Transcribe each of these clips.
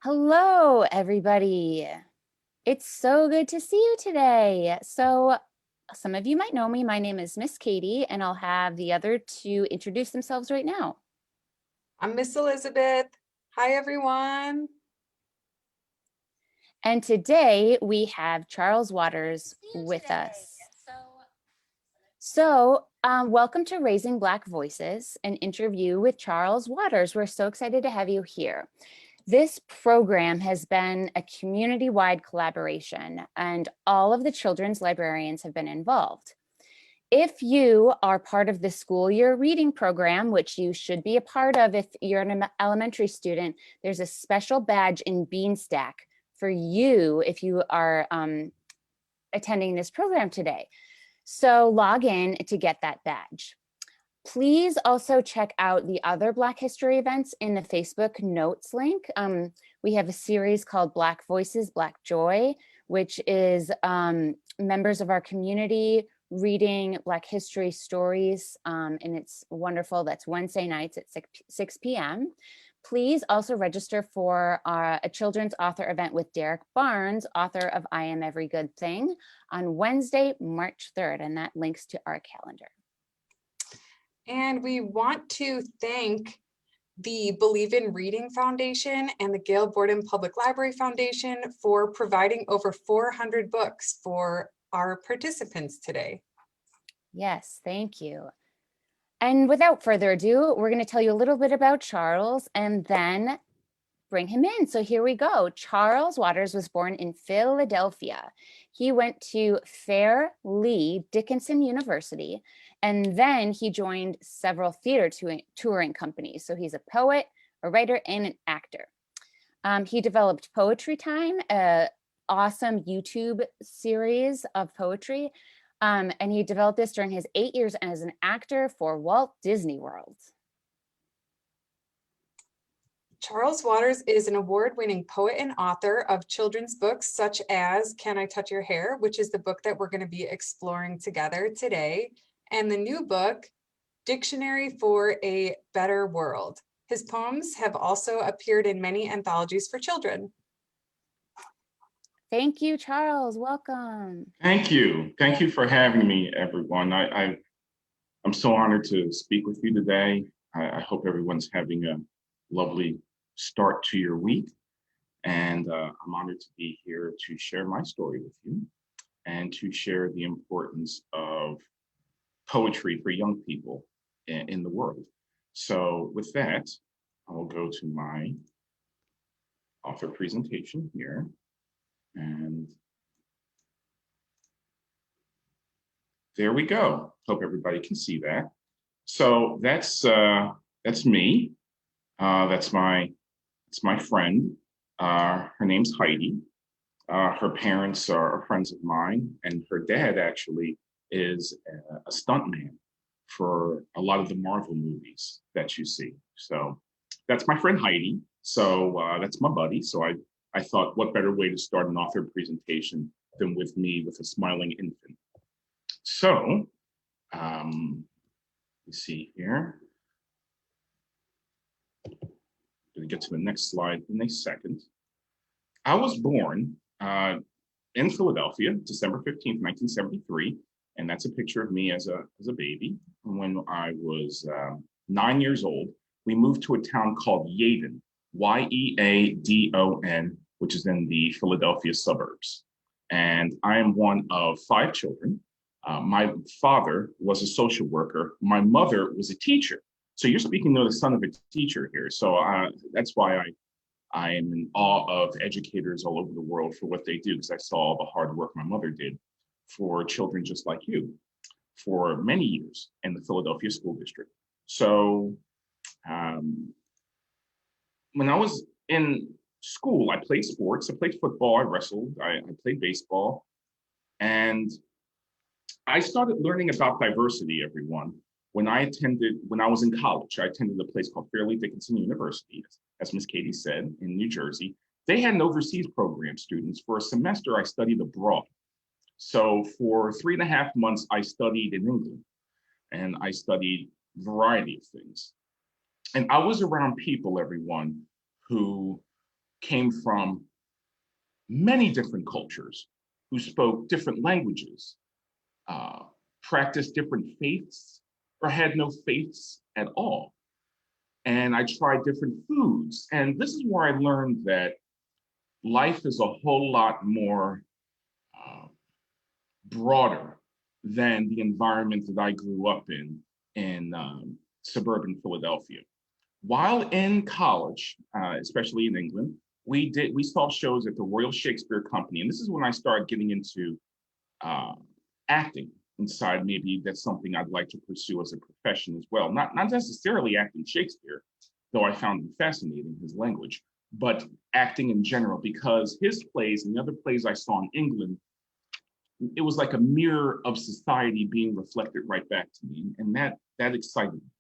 Hello, everybody. It's so good to see you today. So some of you might know me. My name is Miss Katie, and I'll have the other two introduce themselves right now. I'm Miss Elizabeth. Hi, everyone. And today we have Charles Waters with us. So welcome to Raising Black Voices, an interview with Charles Waters. We're so excited to have you here. This program has been a community-wide collaboration, and all of the children's librarians have been involved. If you are part of the school year reading program, which you should be a part of if you're an elementary student, there's a special badge in Beanstack for you if you are attending this program today. So log in to get that badge. Please also check out the other Black History events in the Facebook notes link. We have a series called Black Voices, Black Joy, which is members of our community reading Black history stories, and it's wonderful. That's Wednesday nights at 6 p.m. Please also register for a children's author event with Derek Barnes, author of I Am Every Good Thing, on Wednesday, March 3rd, and that links to our calendar. And we want to thank the Believe in Reading Foundation and the Gail Borden Public Library Foundation for providing over 400 books for our participants today. Yes, thank you. And without further ado, we're going to tell you a little bit about Charles and then bring him in. So here we go. Charles Waters was born in Philadelphia. He went to Fairleigh Dickinson University, and then he joined several theater touring companies. So he's a poet, a writer, and an actor. He developed Poetry Time, an awesome YouTube series of poetry. And he developed this during his 8 years as an actor for Walt Disney World. Charles Waters is an award-winning poet and author of children's books such as Can I Touch Your Hair, which is the book that we're going to be exploring together today, and the new book, Dictionary for a Better World. His poems have also appeared in many anthologies for children. Thank you, Charles. Welcome. Thank you. Thank you for having me, everyone. I'm so honored to speak with you today. I hope everyone's having a lovely start to your week. And I'm honored to be here to share my story with you and to share the importance of poetry for young people in the world. So with that, I will go to my author presentation here. And there we go. Hope everybody can see that. So that's me. That's my friend. Her name's Heidi. Her parents are friends of mine, and her dad actually is a stuntman for a lot of the Marvel movies that you see. So that's my friend Heidi. So that's my buddy. So I thought, what better way to start an author presentation than with me with a smiling infant. So, let's see here. Going to get to the next slide in a second. I was born in Philadelphia, December 15th, 1973, and that's a picture of me as a baby. When I was 9 years old, we moved to a town called Yeadon, Y-E-A-D-O-N, which is in the Philadelphia suburbs. And I am one of 5 children. My father was a social worker. My mother was a teacher. So you're speaking to the son of a teacher here. So that's why I am in awe of educators all over the world for what they do, because I saw all the hard work my mother did for children just like you for many years in the Philadelphia school district. So when I was in school, I played sports. I played football, I wrestled, I played baseball. And I started learning about diversity, everyone, when I was in college. I attended a place called Fairleigh Dickinson University, as Miss Katie said, in New Jersey. They had an overseas program, students. For a semester, I studied abroad. So for 3.5 months, I studied in England, and I studied a variety of things. And I was around people, everyone, who came from many different cultures, who spoke different languages, practiced different faiths, or had no faiths at all. And I tried different foods. And this is where I learned that life is a whole lot more broader than the environment that I grew up in suburban Philadelphia. While in college, especially in England, we saw shows at the Royal Shakespeare Company, and this is when I started getting into acting inside. Maybe that's something I'd like to pursue as a profession as well. Not necessarily acting Shakespeare, though I found him fascinating, his language, but acting in general, because his plays and the other plays I saw in England, it was like a mirror of society being reflected right back to me, and that excited me.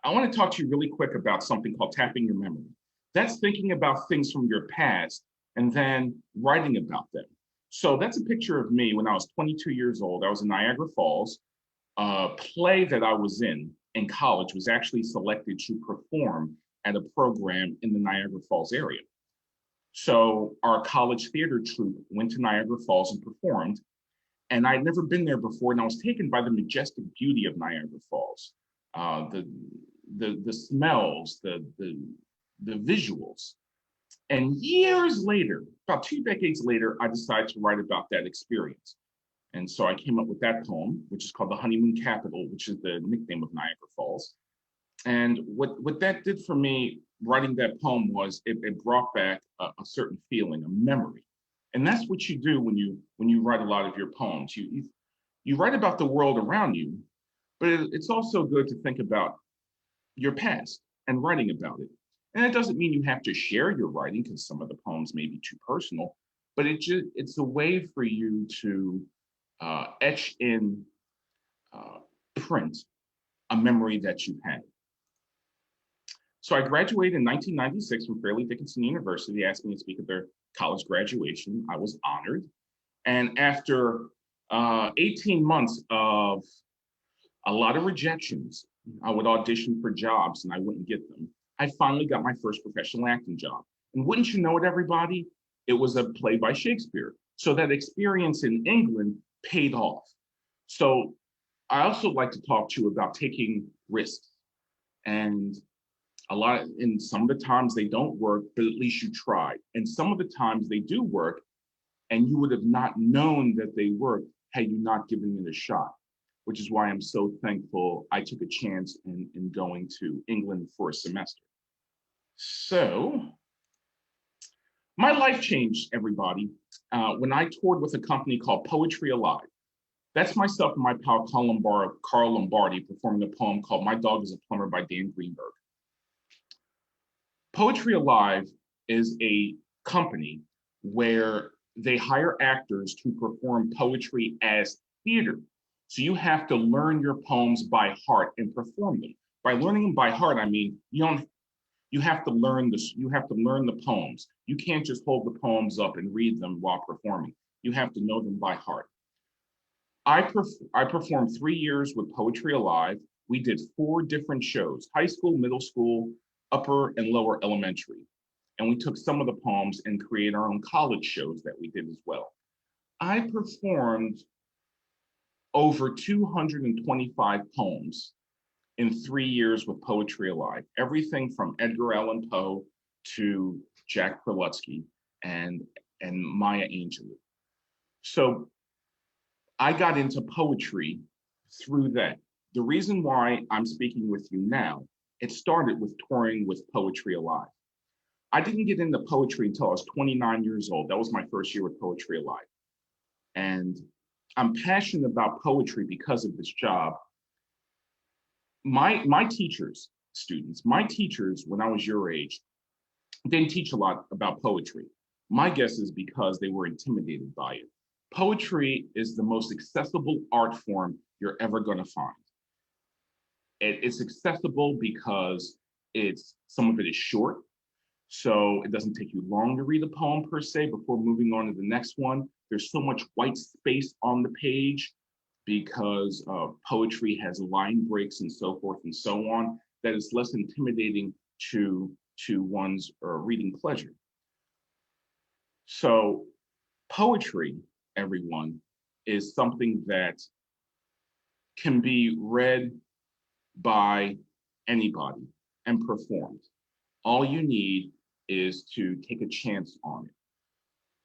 I want to talk to you really quick about something called tapping your memory. That's thinking about things from your past and then writing about them. So that's a picture of me when I was 22 years old. I was in Niagara Falls. A play that I was in college was actually selected to perform at a program in the Niagara Falls area. So our college theater troupe went to Niagara Falls and performed. And I'd never been there before, and I was taken by the majestic beauty of Niagara Falls. The smells, the visuals. And years later, about 2 decades later, I decided to write about that experience. And so I came up with that poem, which is called The Honeymoon Capital, which is the nickname of Niagara Falls. And what that did for me, writing that poem, was it brought back a certain feeling, a memory. And that's what you do when you write a lot of your poems. You write about the world around you, but it's also good to think about your past and writing about it. And it doesn't mean you have to share your writing, because some of the poems may be too personal, but it's a way for you to etch in print a memory that you had. So I graduated in 1996 from Fairleigh Dickinson University. They asked me to speak at their college graduation. I was honored. And after 18 months of a lot of rejections, I would audition for jobs and I wouldn't get them. I finally got my first professional acting job. And wouldn't you know it, everybody? It was a play by Shakespeare. So that experience in England paid off. So I also like to talk to you about taking risks. And some of the times they don't work, but at least you tried. And some of the times they do work, and you would have not known that they worked had you not given it a shot, which is why I'm so thankful I took a chance in going to England for a semester. So my life changed, everybody, when I toured with a company called Poetry Alive. That's myself and my pal Carl Lombardi performing a poem called My Dog is a Plumber by Dan Greenberg. Poetry Alive is a company where they hire actors to perform poetry as theater. So you have to learn your poems by heart and perform them. By learning them by heart, I mean, you have to learn this, you have to learn the poems. You can't just hold the poems up and read them while performing. You have to know them by heart. I performed 3 years with Poetry Alive. We did 4 different shows: high school, middle school, upper and lower elementary. And we took some of the poems and created our own college shows that we did as well. I performed over 225 poems in 3 years with Poetry Alive, everything from Edgar Allan Poe to Jack Prelutsky and Maya Angelou. So I got into poetry through that. The reason why I'm speaking with you now, it started with touring with Poetry Alive. I didn't get into poetry until I was 29 years old. That was my first year with Poetry Alive. And I'm passionate about poetry because of this job. My teachers, my teachers when I was your age, didn't teach a lot about poetry. My guess is because they were intimidated by it. Poetry is the most accessible art form you're ever going to find. It's accessible because some of it is short, so it doesn't take you long to read a poem per se before moving on to the next one. There's so much white space on the page because poetry has line breaks and so forth and so on, that it's less intimidating to to one's reading pleasure. So poetry, everyone, is something that can be read by anybody and performed. All you need is to take a chance on it.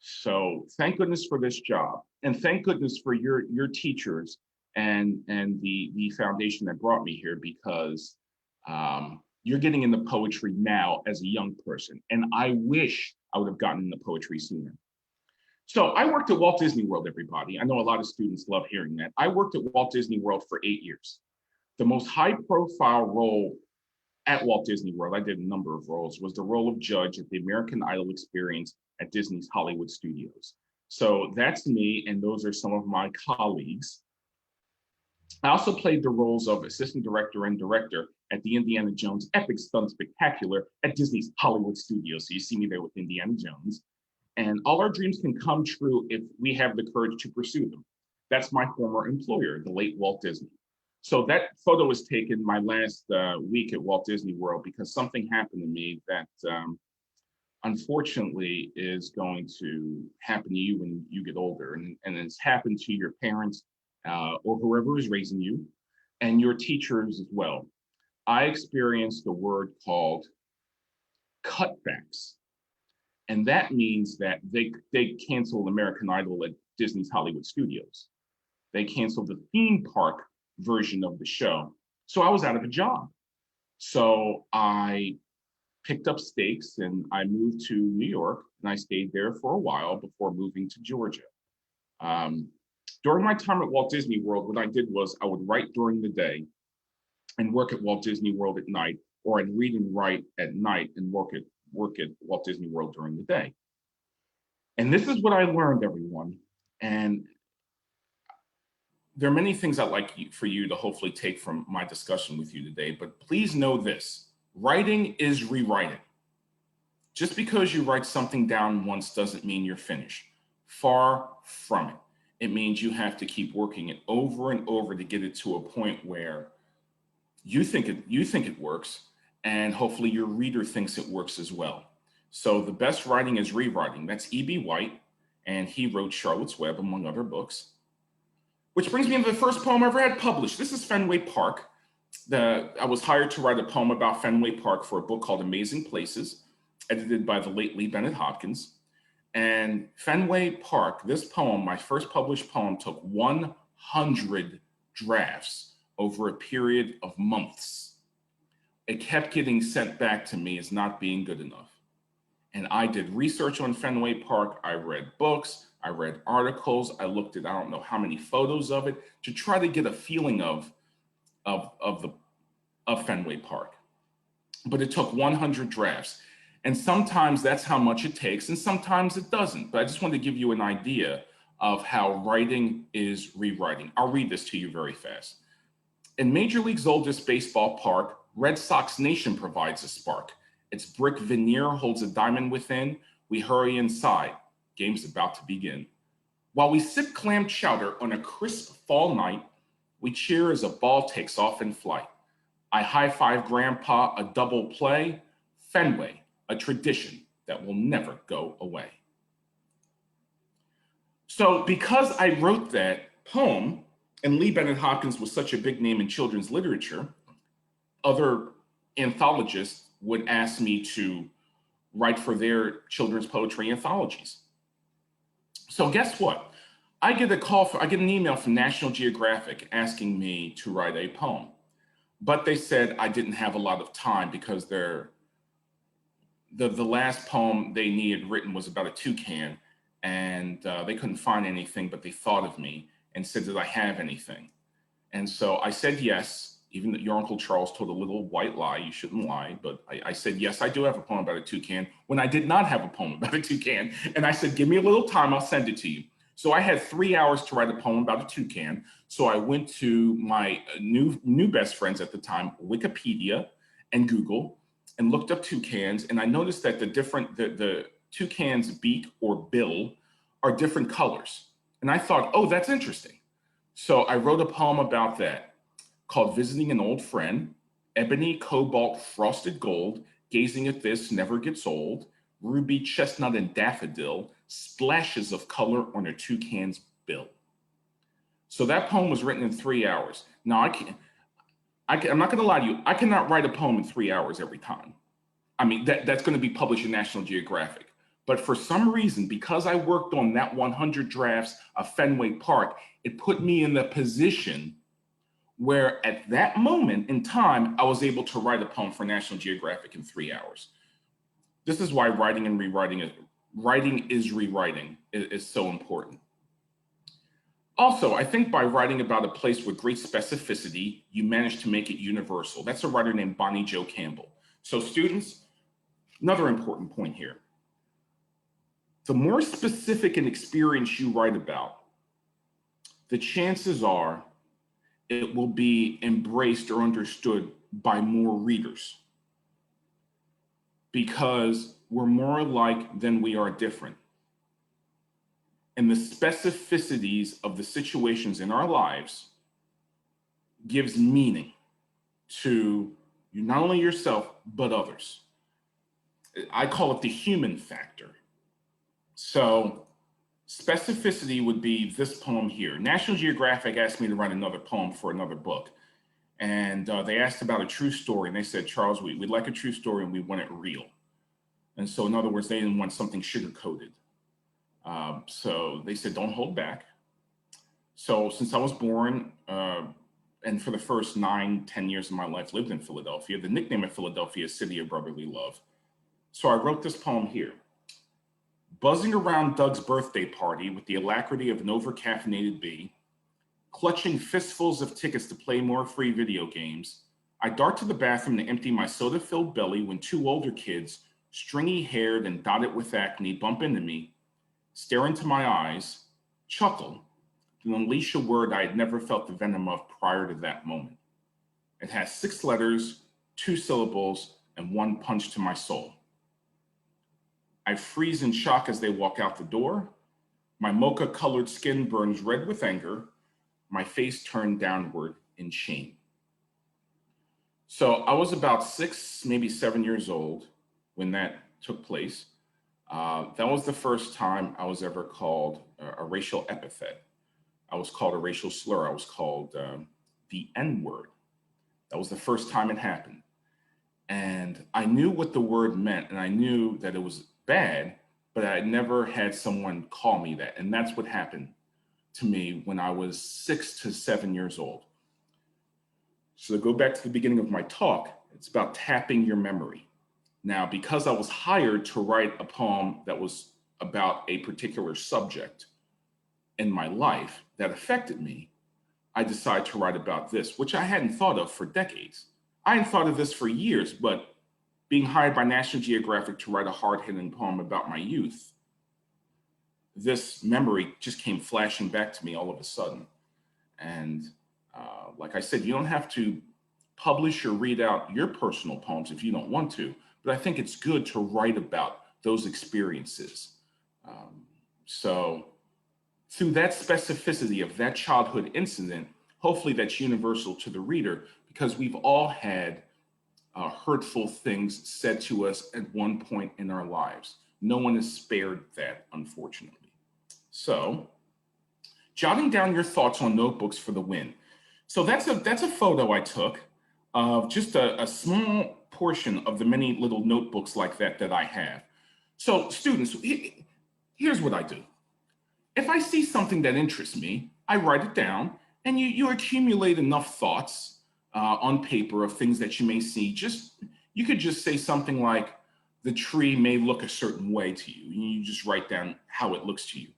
So thank goodness for this job, and thank goodness for your teachers and the foundation that brought me here, because you're getting into poetry now as a young person, and I wish I would have gotten into poetry sooner. So I worked at Walt Disney World, everybody. I know a lot of students love hearing that. I worked at Walt Disney World for 8 years. The most high-profile role at Walt Disney World, I did a number of roles, was the role of judge at the American Idol experience at Disney's Hollywood Studios. So that's me, and those are some of my colleagues. I also played the roles of assistant director and director at the Indiana Jones Epic Stunt Spectacular at Disney's Hollywood Studios. So you see me there with Indiana Jones. And all our dreams can come true if we have the courage to pursue them. That's my former employer, the late Walt Disney. So that photo was taken my last week at Walt Disney World because something happened to me that unfortunately is going to happen to you when you get older. And it's happened to your parents or whoever is raising you and your teachers as well. I experienced a word called cutbacks. And that means that they canceled American Idol at Disney's Hollywood Studios. They canceled the theme park version of the show. So I was out of a job. So I picked up stakes and I moved to New York, and I stayed there for a while before moving to Georgia. During my time at Walt Disney World, what I did was I would write during the day and work at Walt Disney World at night, or I'd read and write at night and work at Walt Disney World during the day. And this is what I learned, everyone. And there are many things I'd like for you to hopefully take from my discussion with you today, but please know this: writing is rewriting. Just because you write something down once doesn't mean you're finished. Far from it. It means you have to keep working it over and over to get it to a point where you think it works, and hopefully your reader thinks it works as well. So the best writing is rewriting. That's E.B. White, and he wrote Charlotte's Web, among other books. Which brings me to the first poem I ever had published. This is Fenway Park. I was hired to write a poem about Fenway Park for a book called Amazing Places, edited by the late Lee Bennett Hopkins. And Fenway Park, this poem, my first published poem, took 100 drafts over a period of months. It kept getting sent back to me as not being good enough. And I did research on Fenway Park. I read books, I read articles, I looked at I don't know how many photos of it to try to get a feeling of Fenway Park. But it took 100 drafts. And sometimes that's how much it takes, and sometimes it doesn't. But I just wanted to give you an idea of how writing is rewriting. I'll read this to you very fast. In Major League's oldest baseball park, Red Sox Nation provides a spark. Its brick veneer holds a diamond within. We hurry inside. Game's about to begin. While we sip clam chowder on a crisp fall night, we cheer as a ball takes off in flight. I high-five Grandpa, a double play. Fenway, a tradition that will never go away. So because I wrote that poem, and Lee Bennett Hopkins was such a big name in children's literature, other anthologists would ask me to write for their children's poetry anthologies. So guess what? I get an email from National Geographic asking me to write a poem. But they said I didn't have a lot of time because the last poem they needed written was about a toucan, and they couldn't find anything, but they thought of me and said, did I have anything? And so I said yes, even though your Uncle Charles told a little white lie, you shouldn't lie, but I said, yes, I do have a poem about a toucan, when I did not have a poem about a toucan. And I said, give me a little time, I'll send it to you. So I had 3 hours to write a poem about a toucan. So I went to my new best friends at the time, Wikipedia and Google, and looked up toucans. And I noticed that the toucan's beak or bill are different colors. And I thought, oh, that's interesting. So I wrote a poem about that called Visiting an Old Friend. Ebony, cobalt, frosted gold Gazing at this never gets old. Ruby, chestnut, and daffodil, splashes of color on a toucan's bill. So that poem was written in 3 hours. Now, I'm not going to lie to you. I cannot write a poem in 3 hours every time. I mean, that's going to be published in National Geographic. But for some reason, because I worked on that 100 drafts of Fenway Park, it put me in the position where at that moment in time, I was able to write a poem for National Geographic in 3 hours. This is why writing is rewriting is so important. Also, I think by writing about a place with great specificity, you manage to make it universal. That's a writer named Bonnie Jo Campbell. So students, another important point here. The more specific an experience you write about, the chances are it will be embraced or understood by more readers, because we're more alike than we are different. And the specificities of the situations in our lives gives meaning to not only yourself, but others. I call it the human factor. So specificity would be this poem here. National Geographic asked me to write another poem for another book. And they asked about a true story. And they said, Charles, we'd like a true story and we want it real. And so in other words, they didn't want something sugar-coated. So they said, don't hold back. So since I was born, and for the first 9-10 years of my life lived in Philadelphia, the nickname of Philadelphia is City of Brotherly Love. So I wrote this poem here. Buzzing around Doug's birthday party with the alacrity of an over-caffeinated bee, clutching fistfuls of tickets to play more free video games, I dart to the bathroom to empty my soda-filled belly when two older kids, stringy-haired and dotted with acne, bump into me, stare into my eyes, chuckle, and unleash a word I had never felt the venom of prior to that moment. It has 6 letters, 2 syllables, and 1 punch to my soul. I freeze in shock as they walk out the door. My mocha-colored skin burns red with anger, my face turned downward in shame. So I was about 6, maybe 7 years old when that took place. That was the first time I was ever called a racial epithet. I was called a racial slur. I was called the N-word. That was the first time it happened. And I knew what the word meant, and I knew that it was bad, but I never had someone call me that. And that's what happened to me when I was 6 to 7 years old. So to go back to the beginning of my talk, it's about tapping your memory. Now, because I was hired to write a poem that was about a particular subject in my life that affected me, I decided to write about this, which I hadn't thought of for decades. I hadn't thought of this for years, but being hired by National Geographic to write a hard-hitting poem about my youth, this memory just came flashing back to me all of a sudden. And like I said, you don't have to publish or read out your personal poems if you don't want to, but I think it's good to write about those experiences. So through that specificity of that childhood incident, hopefully that's universal to the reader, because we've all had hurtful things said to us at one point in our lives. No one is spared that, unfortunately. So, jotting down your thoughts on notebooks for the win. So that's a photo I took of just a small portion of the many little notebooks like that I have. So students, here's what I do. If I see something that interests me, I write it down, and you accumulate enough thoughts on paper of things that you may see. You could just say something like, the tree may look a certain way to you, and you just write down how it looks to you.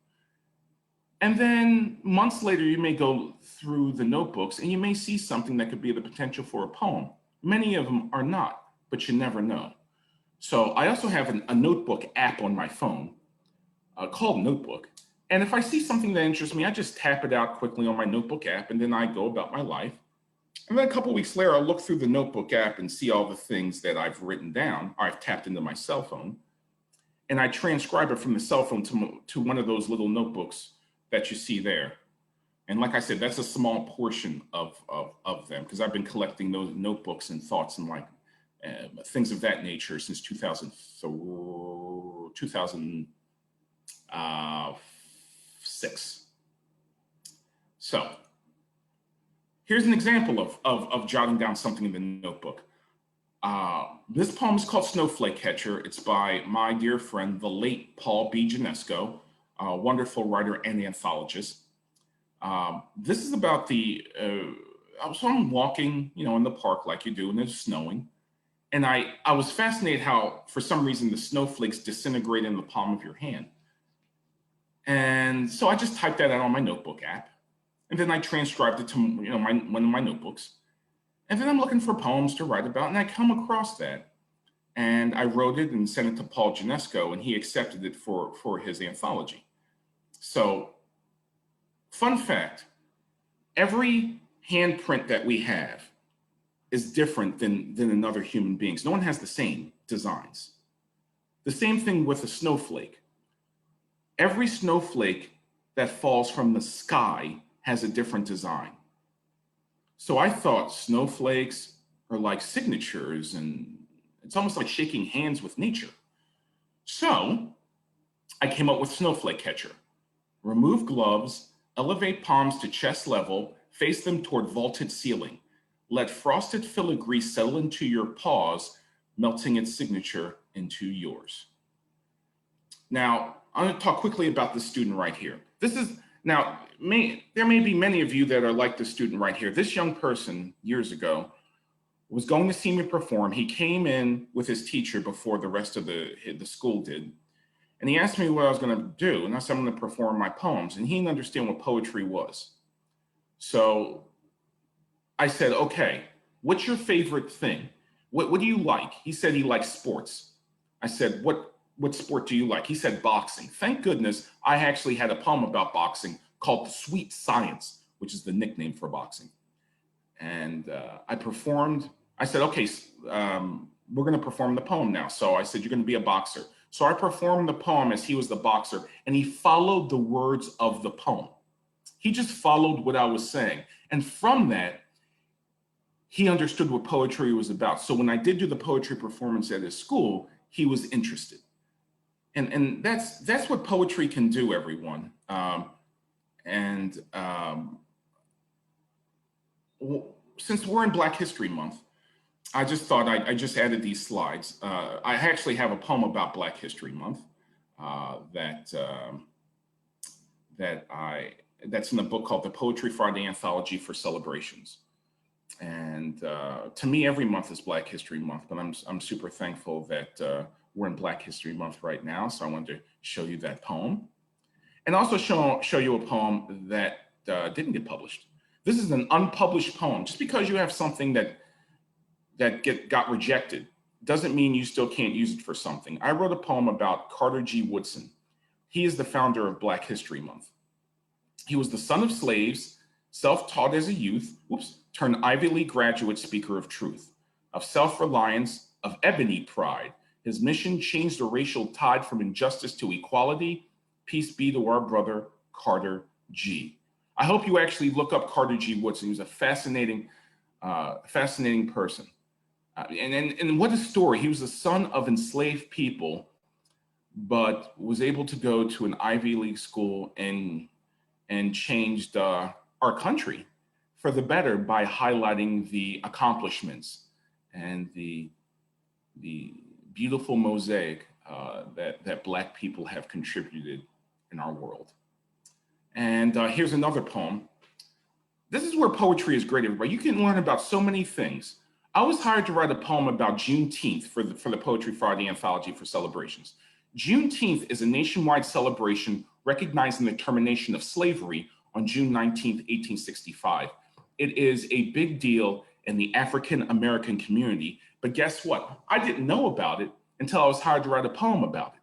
And then months later, you may go through the notebooks and you may see something that could be the potential for a poem. Many of them are not, but you never know. So I also have a notebook app on my phone called Notebook. And if I see something that interests me, I just tap it out quickly on my Notebook app, and then I go about my life. And then a couple of weeks later, I'll look through the Notebook app and see all the things that I've written down, or I've tapped into my cell phone. And I transcribe it from the cell phone to one of those little notebooks that you see there. And like I said, that's a small portion of them, because I've been collecting those notebooks and thoughts things of that nature since 2006. So here's an example of jotting down something in the notebook. This poem is called Snowflake Catcher. It's by my dear friend, the late Paul B. Ginesco, a wonderful writer and anthologist. This is about so I'm walking, in the park like you do, and it's snowing. And I was fascinated how, for some reason, the snowflakes disintegrate in the palm of your hand. And so I just typed that out on my notebook app. And then I transcribed it to one of my notebooks. And then I'm looking for poems to write about, and I come across that. And I wrote it and sent it to Paul Ginesco, and he accepted it for his anthology. So, fun fact, every handprint that we have is different than another human being's. No one has the same designs. The same thing with a snowflake. Every snowflake that falls from the sky has a different design. So I thought snowflakes are like signatures, and it's almost like shaking hands with nature. So I came up with Snowflake Catcher. Remove gloves, elevate palms to chest level, face them toward vaulted ceiling. Let frosted filigree settle into your paws, melting its signature into yours. Now, I'm going to talk quickly about this student right here. There may be many of you that are like the student right here. This young person, years ago, was going to see me perform. He came in with his teacher before the rest of the school did. And he asked me what I was going to do. And I said, I'm going to perform my poems. And he didn't understand what poetry was. So I said, okay, what's your favorite thing? What do you like? He said he likes sports. I said, what sport do you like? He said boxing. Thank goodness I actually had a poem about boxing called The Sweet Science, which is the nickname for boxing. And I performed. I said, okay, we're going to perform the poem now. So I said, you're going to be a boxer. So I performed the poem as he was the boxer, and he followed the words of the poem. He just followed what I was saying. And from that, he understood what poetry was about. So when I did do the poetry performance at his school, he was interested. And that's what poetry can do, everyone. Since we're in Black History Month, I just thought I just added these slides. I actually have a poem about Black History Month that's in a book called The Poetry Friday Anthology for Celebrations. And to me, every month is Black History Month, but I'm super thankful that we're in Black History Month right now. So I wanted to show you that poem, and also show you a poem that didn't get published. This is an unpublished poem. Just because you have something that got rejected doesn't mean you still can't use it for something. I wrote a poem about Carter G. Woodson. He is the founder of Black History Month. He was the son of slaves, self-taught as a youth, turned Ivy League graduate, speaker of truth, of self-reliance, of ebony pride. His mission changed the racial tide from injustice to equality. Peace be to our brother, Carter G. I hope you actually look up Carter G. Woodson. He was a fascinating person. And what a story. He was the son of enslaved people, but was able to go to an Ivy League school and changed our country for the better by highlighting the accomplishments and the beautiful mosaic that Black people have contributed in our world. And here's another poem. This is where poetry is great, everybody. You can learn about so many things. I was hired to write a poem about Juneteenth for the Poetry Friday Anthology for Celebrations. Juneteenth is a nationwide celebration recognizing the termination of slavery on June 19th, 1865. It is a big deal in the African American community, but guess what? I didn't know about it until I was hired to write a poem about it.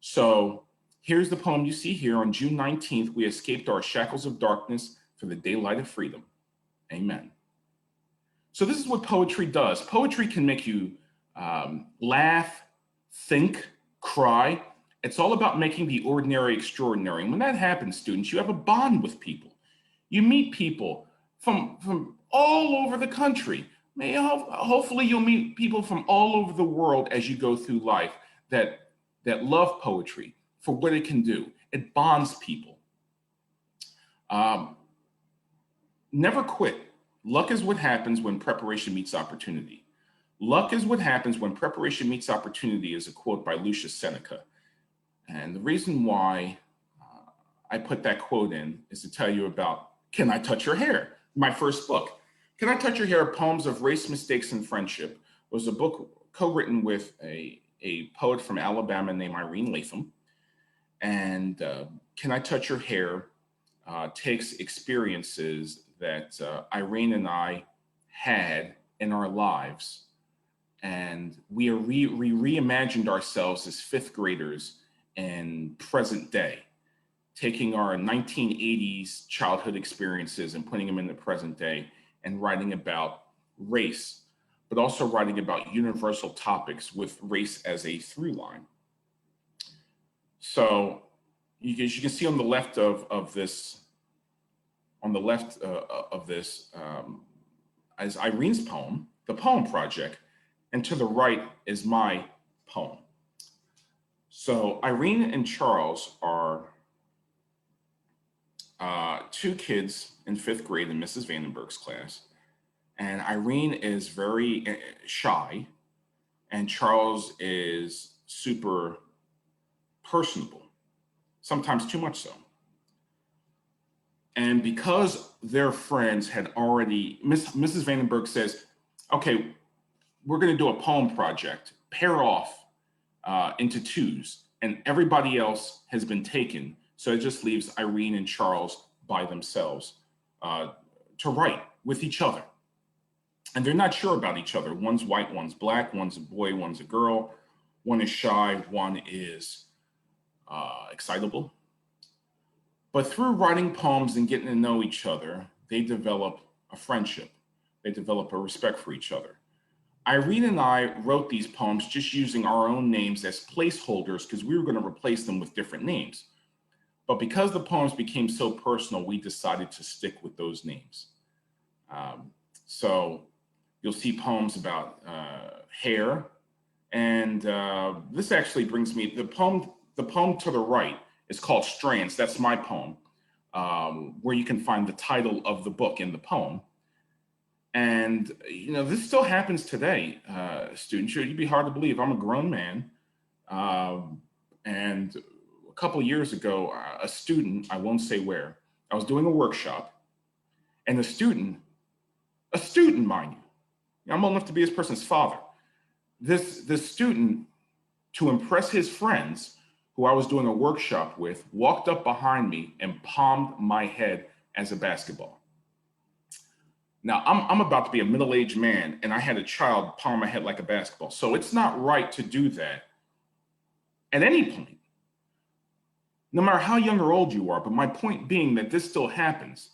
So here's the poem you see here. On June 19th, we escaped our shackles of darkness for the daylight of freedom. Amen. So this is what poetry does. Poetry can make you laugh, think, cry. It's all about making the ordinary extraordinary. And when that happens, students, you have a bond with people. You meet people from all over the country. Hopefully you'll meet people from all over the world as you go through life that love poetry for what it can do. It bonds people. Never quit. Luck is what happens when preparation meets opportunity. Luck is what happens when preparation meets opportunity is a quote by Lucius Seneca. And the reason why I put that quote in is to tell you about Can I Touch Your Hair? My first book. Can I Touch Your Hair? Poems of Race, Mistakes, and Friendship was a book co-written with a poet from Alabama named Irene Latham. And Can I Touch Your Hair takes experiences that Irene and I had in our lives. And we reimagined ourselves as fifth graders in present day, taking our 1980s childhood experiences and putting them in the present day and writing about race, but also writing about universal topics with race as a through line. So you can see on the left of this, is Irene's poem, The Poem Project, and to the right is my poem. So Irene and Charles are two kids in fifth grade in Mrs. Vandenberg's class. And Irene is very shy, and Charles is super personable, sometimes too much so. And because their friends had already, Mrs. Vandenberg says, okay, we're going to do a poem project, pair off into twos, and everybody else has been taken. So it just leaves Irene and Charles by themselves to write with each other. And they're not sure about each other. One's white, one's black, one's a boy, one's a girl. One is shy, one is excitable. But through writing poems and getting to know each other, they develop a friendship. They develop a respect for each other. Irene and I wrote these poems just using our own names as placeholders because we were going to replace them with different names. But because the poems became so personal, we decided to stick with those names. So you'll see poems about hair. And this actually brings me, the poem to the right is called Strands. That's my poem, where you can find the title of the book in the poem. And, you know, this still happens today, students. You'd be hard to believe. I'm a grown man. And a couple of years ago, a student, I won't say where, I was doing a workshop, and a student, mind you, I'm old enough to be this person's father. This student, to impress his friends, who I was doing a workshop with, walked up behind me and palmed my head as a basketball. Now, I'm about to be a middle-aged man, and I had a child palm my head like a basketball. So it's not right to do that at any point, no matter how young or old you are. But my point being that this still happens,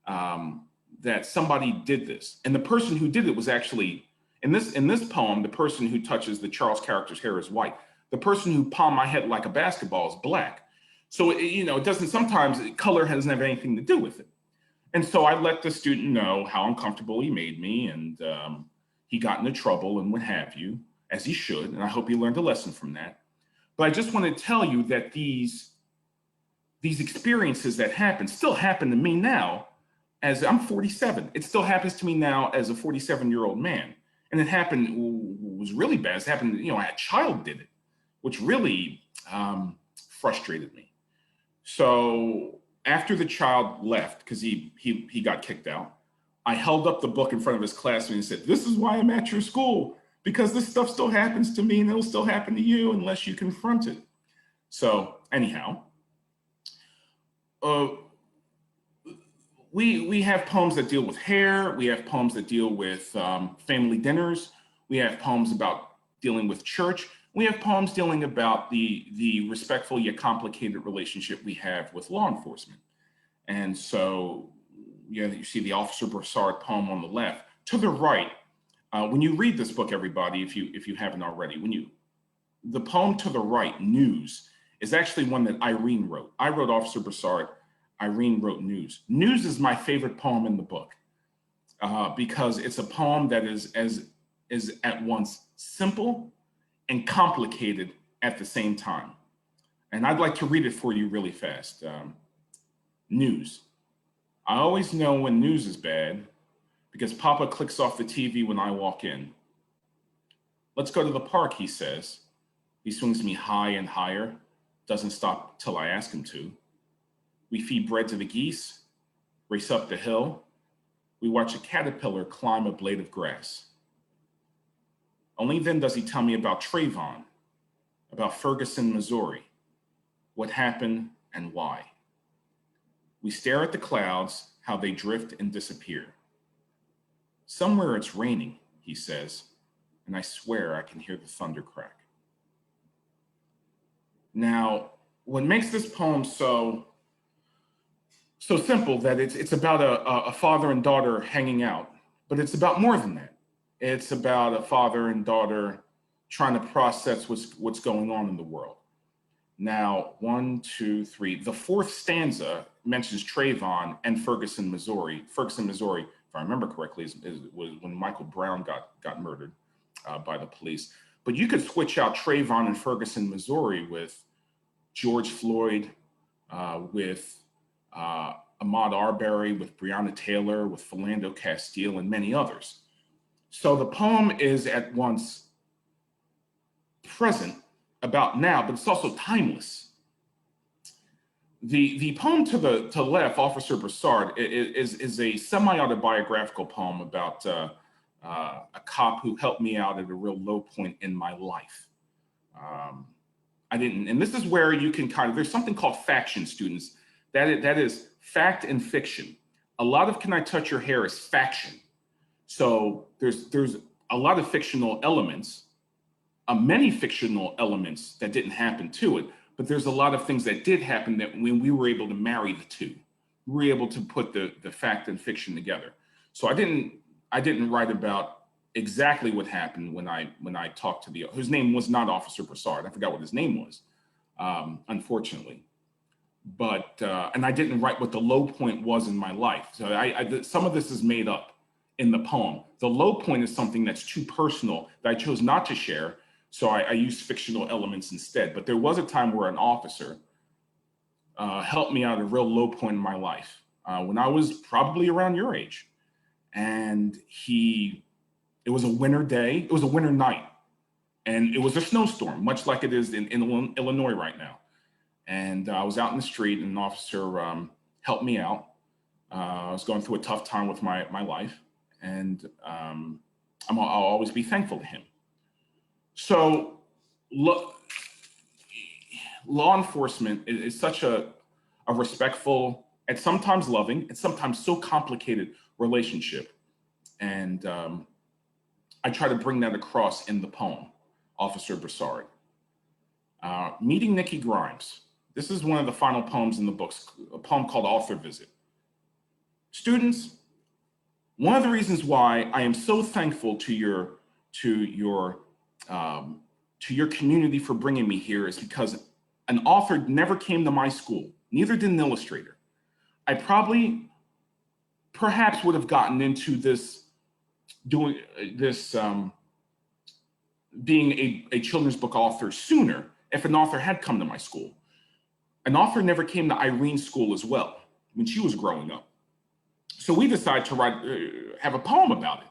that somebody did this. And the person who did it was actually, in this poem, the person who touches the Charles character's hair is white. The person who palmed my head like a basketball is black. So, it doesn't, sometimes color doesn't have anything to do with it. And so I let the student know how uncomfortable he made me, and he got into trouble and what have you, as he should. And I hope he learned a lesson from that. But I just want to tell you that these experiences that happen still happen to me now, as I'm 47. It still happens to me now as a 47-year-old man. And it was really bad. It happened, a child did it, which really frustrated me. So after the child left, because he got kicked out, I held up the book in front of his classmate and said, "This is why I'm at your school, because this stuff still happens to me and it'll still happen to you unless you confront it." So anyhow, we have poems that deal with hair. We have poems that deal with family dinners. We have poems about dealing with church. We have poems dealing about the respectful yet complicated relationship we have with law enforcement. And so, you see the Officer Broussard poem on the left. To the right, when you read this book, everybody, if you haven't already, the poem to the right, News, is actually one that Irene wrote. I wrote Officer Broussard. Irene wrote News. News is my favorite poem in the book. because it's a poem that is at once simple and complicated at the same time. And I'd like to read it for you really fast. News. I always know when news is bad because Papa clicks off the TV when I walk in. Let's go to the park, he says. He swings me high and higher, doesn't stop till I ask him to. We feed bread to the geese, race up the hill. We watch a caterpillar climb a blade of grass. Only then does he tell me about Trayvon, about Ferguson, Missouri, what happened and why. We stare at the clouds, how they drift and disappear. Somewhere it's raining, he says, and I swear I can hear the thunder crack. Now, what makes this poem so simple that it's about a father and daughter hanging out, but it's about more than that. It's about a father and daughter trying to process what's going on in the world. Now, 1, 2, 3, the fourth stanza mentions Trayvon and Ferguson, Missouri. Ferguson, Missouri, if I remember correctly, was when Michael Brown got murdered by the police. But you could switch out Trayvon and Ferguson, Missouri with George Floyd, with Ahmaud Arbery, with Breonna Taylor, with Philando Castile, and many others. So the poem is at once present about now, but it's also timeless. The poem to the left, Officer Broussard, is a semi-autobiographical poem about a cop who helped me out at a real low point in my life. And this is where you can there's something called faction, students. That is fact and fiction. A lot of Can I Touch Your Hair is faction. So there's a lot of fictional elements, many fictional elements that didn't happen to it, but there's a lot of things that did happen that when we were able to marry the two, we were able to put the fact and fiction together. So I didn't write about exactly what happened when I talked to whose name was not Officer Broussard. I forgot what his name was, unfortunately. But and I didn't write what the low point was in my life. So some of this is made up in the poem. The low point is something that's too personal that I chose not to share. So I used fictional elements instead. But there was a time where an officer helped me out at a real low point in my life when I was probably around your age. And it was a winter day, it was a winter night, and it was a snowstorm, much like it is in Illinois right now. And I was out in the street and an officer helped me out. I was going through a tough time with my life, and I'll always be thankful to him. So law enforcement is such a respectful and sometimes loving and sometimes so complicated relationship. And I try to bring that across in the poem, Officer Broussard. Meeting Nikki Grimes. This is one of the final poems in the books, a poem called Author Visit. Students, one of the reasons why I am so thankful to your community for bringing me here is because an author never came to my school, neither did an illustrator. I perhaps would have gotten into this, being a children's book author sooner if an author had come to my school. An author never came to Irene's school as well when she was growing up. So we decided to have a poem about it.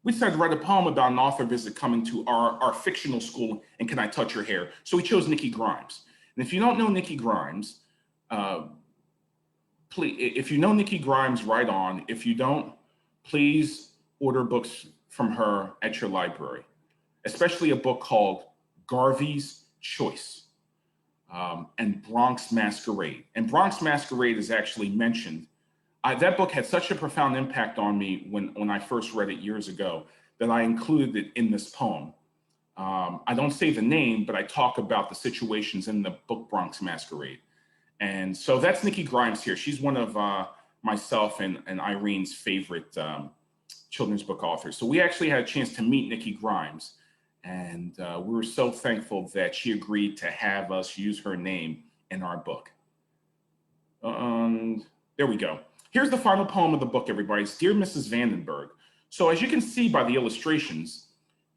We decided to write a poem about an author visit coming to our fictional school, and Can I Touch Your Hair? So we chose Nikki Grimes. And if you don't know Nikki Grimes, please, if you know Nikki Grimes, write on. If you don't, please order books from her at your library, especially a book called Garvey's Choice and Bronx Masquerade. And Bronx Masquerade is actually mentioned. That book had such a profound impact on me when I first read it years ago that I included it in this poem. I don't say the name, but I talk about the situations in the book Bronx Masquerade. And so that's Nikki Grimes here. She's one of myself and Irene's favorite children's book authors. So we actually had a chance to meet Nikki Grimes. And we were so thankful that she agreed to have us use her name in our book. And there we go. Here's the final poem of the book, everybody. It's Dear Mrs. Vandenberg. So as you can see by the illustrations,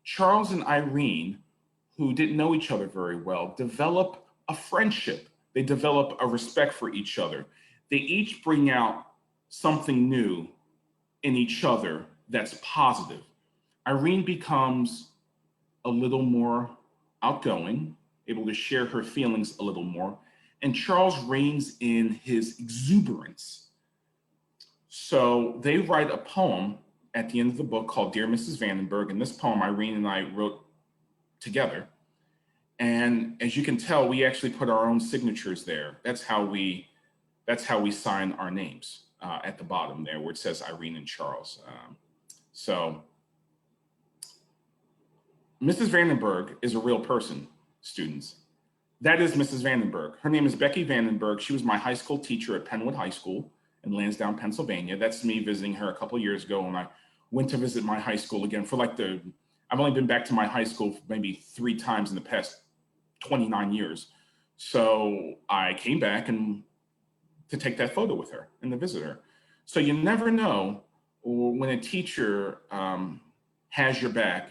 Charles and Irene, who didn't know each other very well, develop a friendship. They develop a respect for each other. They each bring out something new in each other that's positive. Irene becomes a little more outgoing, able to share her feelings a little more, and Charles reins in his exuberance. So they write a poem at the end of the book called Dear Mrs. Vandenberg, and this poem Irene and I wrote together. And as you can tell, we actually put our own signatures there. That's how we sign our names at the bottom there, where it says Irene and Charles. So Mrs. Vandenberg is a real person, students. That is Mrs. Vandenberg. Her name is Becky Vandenberg. She was my high school teacher at Penwood High School in Lansdowne, Pennsylvania. That's me visiting her a couple of years ago when I went to visit my high school again for I've only been back to my high school maybe 3 times in the past 29 years. So I came back and to take that photo with her and to visit her. So you never know when a teacher has your back.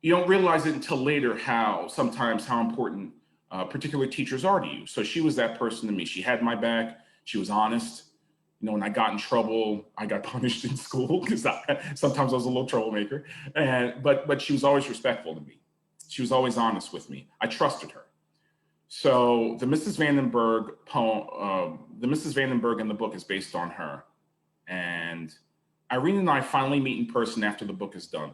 You don't realize it until later how important particular teachers are to you. So she was that person to me. She had my back. She was honest. You know, when I got in trouble, I got punished in school because sometimes I was a little troublemaker. But she was always respectful to me. She was always honest with me. I trusted her. So the Mrs. Vandenberg poem, the Mrs. Vandenberg in the book is based on her. And Irene and I finally meet in person after the book is done.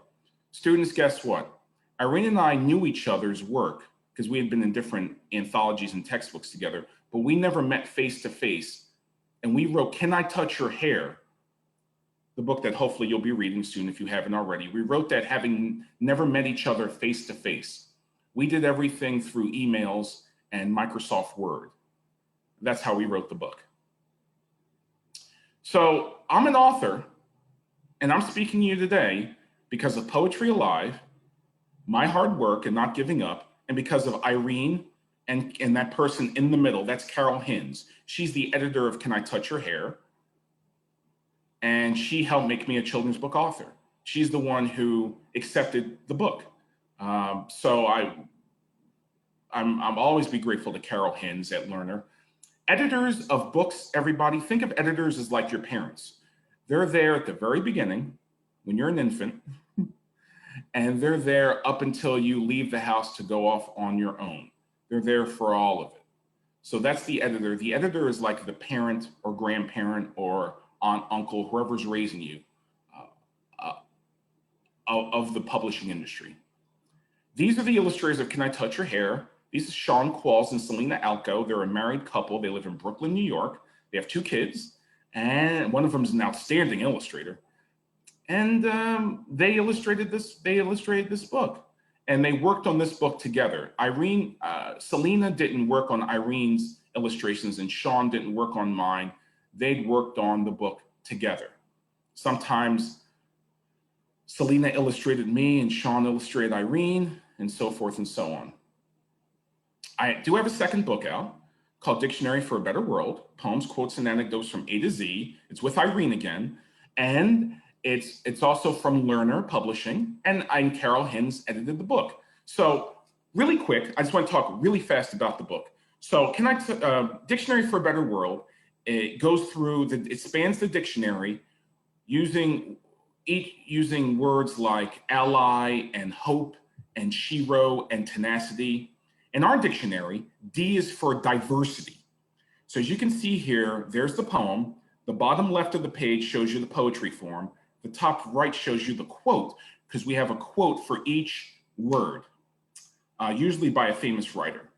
Students, guess what? Irene and I knew each other's work because we had been in different anthologies and textbooks together, but we never met face to face. And we wrote Can I Touch Your Hair? The book that hopefully you'll be reading soon if you haven't already. We wrote that having never met each other face to face. We did everything through emails and Microsoft Word. That's how we wrote the book. So I'm an author, and I'm speaking to you today because of Poetry Alive, my hard work and not giving up, and because of Irene and that person in the middle, that's Carol Hinz. She's the editor of Can I Touch Your Hair? And she helped make me a children's book author. She's the one who accepted the book. So I'm always be grateful to Carol Hinz at Learner. Editors of books, everybody, think of editors as like your parents. They're there at the very beginning when you're an infant, and they're there up until you leave the house to go off on your own. They're there for all of it. So that's the editor. The editor is like the parent or grandparent or aunt, uncle, whoever's raising you of the publishing industry. These are the illustrators of Can I Touch Your Hair? This is Sean Qualls and Selena Alco. They're a married couple. They live in Brooklyn, New York. They have 2 kids, and one of them is an outstanding illustrator. And they illustrated this book, and they worked on this book together. Selena didn't work on Irene's illustrations, and Sean didn't work on mine. They'd worked on the book together. Sometimes Selena illustrated me, and Sean illustrated Irene, and so forth and so on. I do have a second book out called Dictionary for a Better World, Poems, Quotes, and Anecdotes from A to Z. It's with Irene again, and it's also from Learner Publishing, and Carol Hinz edited the book. So really quick, I just want to talk really fast about the book. So Dictionary for a Better World, it goes through, it spans the dictionary using words like ally and hope and shero and tenacity. In our dictionary, D is for diversity. So as you can see here, there's the poem. The bottom left of the page shows you the poetry form. The top right shows you the quote, because we have a quote for each word, usually by a famous writer.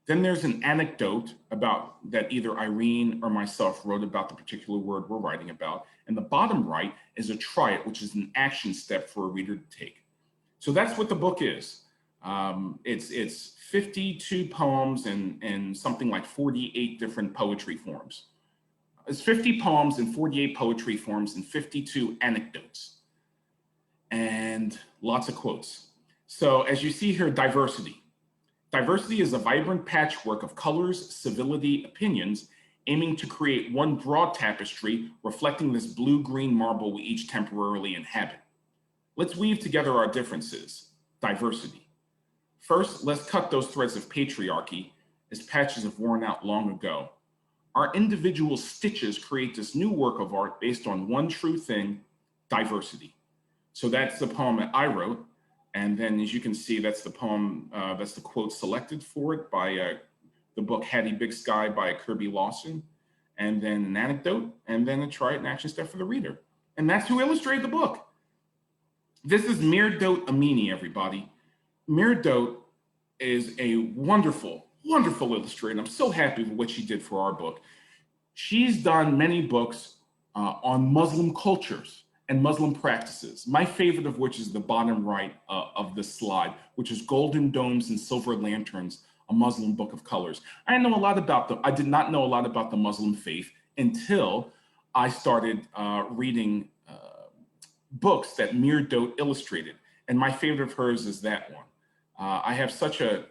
Then there's an anecdote about that either Irene or myself wrote about the particular word we're writing about. And the bottom right is a try it, which is an action step for a reader to take. So that's what the book is. It's 52 poems and something like 48 different poetry forms. It's 50 poems and 48 poetry forms and 52 anecdotes and lots of quotes. So as you see here, diversity. Diversity is a vibrant patchwork of colors, civility, opinions, aiming to create one broad tapestry reflecting this blue-green marble we each temporarily inhabit. Let's weave together our differences, diversity. First, let's cut those threads of patriarchy as patches have worn out long ago. Our individual stitches create this new work of art based on one true thing, diversity. So that's the poem that I wrote. And then as you can see, that's the poem, that's the quote selected for it by the book Hattie Big Sky by Kirby Lawson. And then an anecdote, and then a try it and action step for the reader. And that's who illustrated the book. This is Mirdote Amini, everybody. Mirdote is a wonderful, wonderful illustrator. I'm so happy with what she did for our book. She's done many books on Muslim cultures and Muslim practices. My favorite of which is the bottom right of this slide, which is Golden Domes and Silver Lanterns, a Muslim book of colors. I did not know a lot about the Muslim faith until I started reading books that Mirdote illustrated. And my favorite of hers is that one. I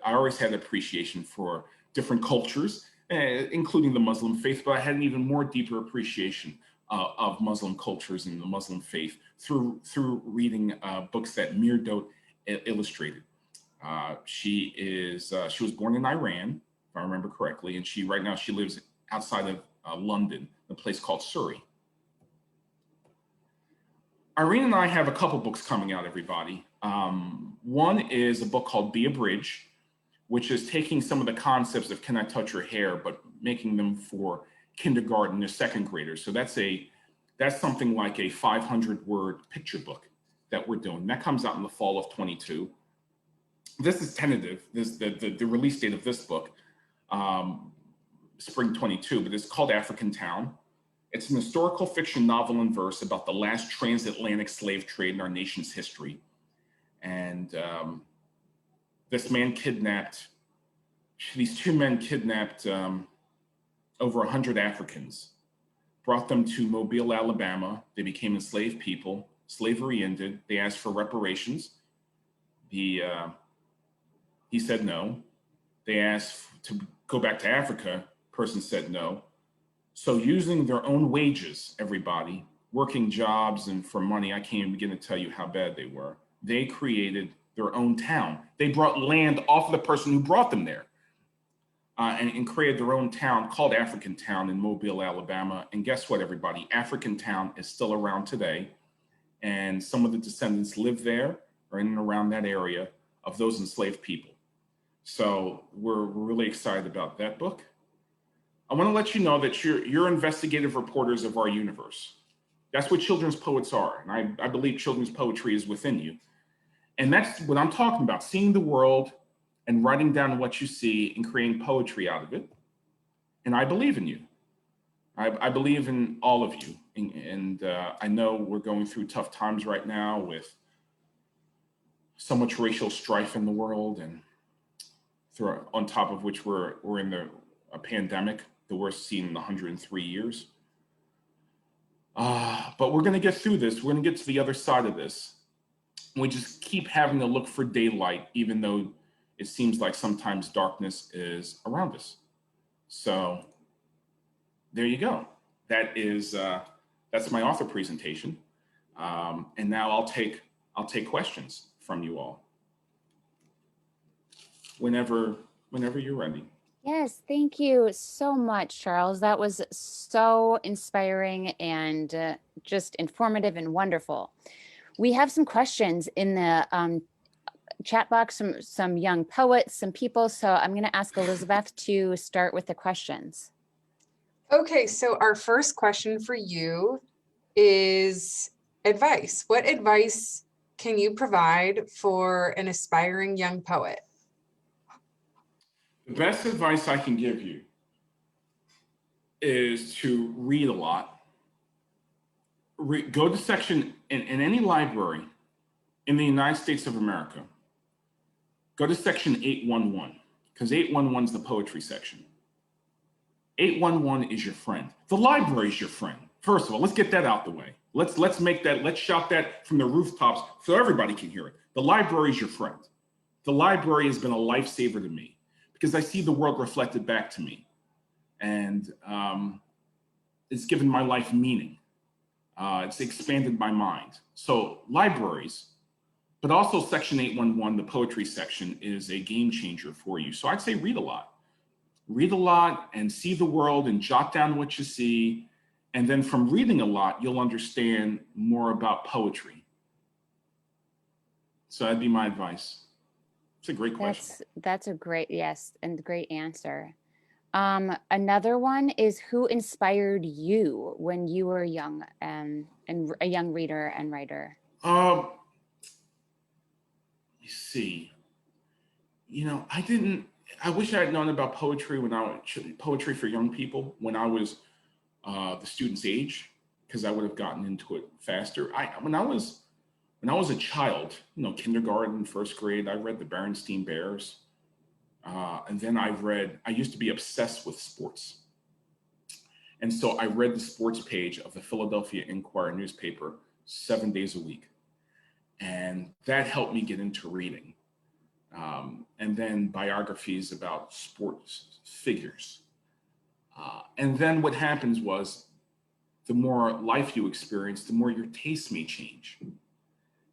always had appreciation for different cultures, including the Muslim faith, but I had an even more deeper appreciation of Muslim cultures and the Muslim faith through reading books that Mirdote illustrated. She was born in Iran, if I remember correctly, and right now she lives outside of London, a place called Surrey. Irene and I have a couple books coming out, everybody. One is a book called Be a Bridge, which is taking some of the concepts of Can I Touch Your Hair, but making them for kindergarten or second graders. So that's something like a 500-word picture book that we're doing. That comes out in the fall of 22. This is tentative, the release date of this book, spring 22, but it's called African Town. It's an historical fiction novel in verse about the last transatlantic slave trade in our nation's history. And these two men kidnapped over 100 Africans, brought them to Mobile, Alabama. They became enslaved people. Slavery ended. They asked for reparations. He said no. They asked to go back to Africa. Person said no. So using their own wages, everybody, working jobs and for money, I can't even begin to tell you how bad they were. They created their own town. They brought land off of the person who brought them there and created their own town called African Town in Mobile, Alabama. And guess what, everybody? African Town is still around today. And some of the descendants live there or in and around that area of those enslaved people. So we're really excited about that book. I want to let you know that you're investigative reporters of our universe. That's what children's poets are. And I believe children's poetry is within you. And that's what I'm talking about, seeing the world and writing down what you see and creating poetry out of it. And I believe in you. I believe in all of you. And I know we're going through tough times right now with so much racial strife in the world, and on top of which we're in a pandemic, the worst seen in 103 years. But we're going to get through this. We're going to get to the other side of this. We just keep having to look for daylight, even though it seems like sometimes darkness is around us. So there you go. That's my author presentation. And now I'll take questions from you all whenever you're ready. Yes, thank you so much, Charles. That was so inspiring and just informative and wonderful. We have some questions in the chat box from some young poets, some people. So I'm going to ask Elizabeth to start with the questions. Okay, so our first question for you is advice. What advice can you provide for an aspiring young poet? The best advice I can give you is to read a lot. Go to section in any library in the United States of America. Go to section 811, because 811 is the poetry section. 811 is your friend. The library is your friend. First of all, let's get that out the way. Let's shout that from the rooftops so everybody can hear it. The library is your friend. The library has been a lifesaver to me, because I see the world reflected back to me. and it's given my life meaning. It's expanded my mind. So libraries, but also Section 811, the poetry section, is a game changer for you. So I'd say read a lot. Read a lot and see the world and jot down what you see. And then from reading a lot, you'll understand more about poetry. So that'd be my advice. It's a great question. That's a great, yes, and great answer. Another one is, who inspired you when you were young and a young reader and writer? Let me see. You know, I wish I had known about poetry poetry for young people when I was the student's age, because I would have gotten into it faster. When I was a child, you know, kindergarten, first grade, I read the Berenstain Bears. And then I used to be obsessed with sports. And so I read the sports page of the Philadelphia Inquirer newspaper 7 days a week. And that helped me get into reading. And then biographies about sports figures. And then what happens was, the more life you experience, the more your taste may change.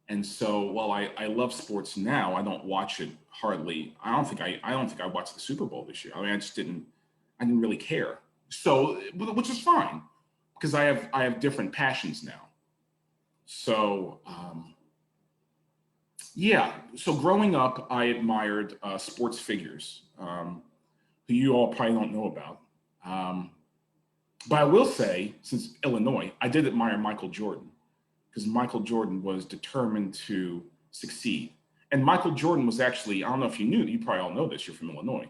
And so while I love sports now, I don't watch it hardly. I don't think I watched the Super Bowl this year. I mean, I didn't really care. So, which is fine, because I have different passions now. So, yeah. So growing up, I admired sports figures, who you all probably don't know about. But I will say, since Illinois, I did admire Michael Jordan, because Michael Jordan was determined to succeed. And Michael Jordan was actually, I don't know if you knew, you probably all know this, you're from Illinois.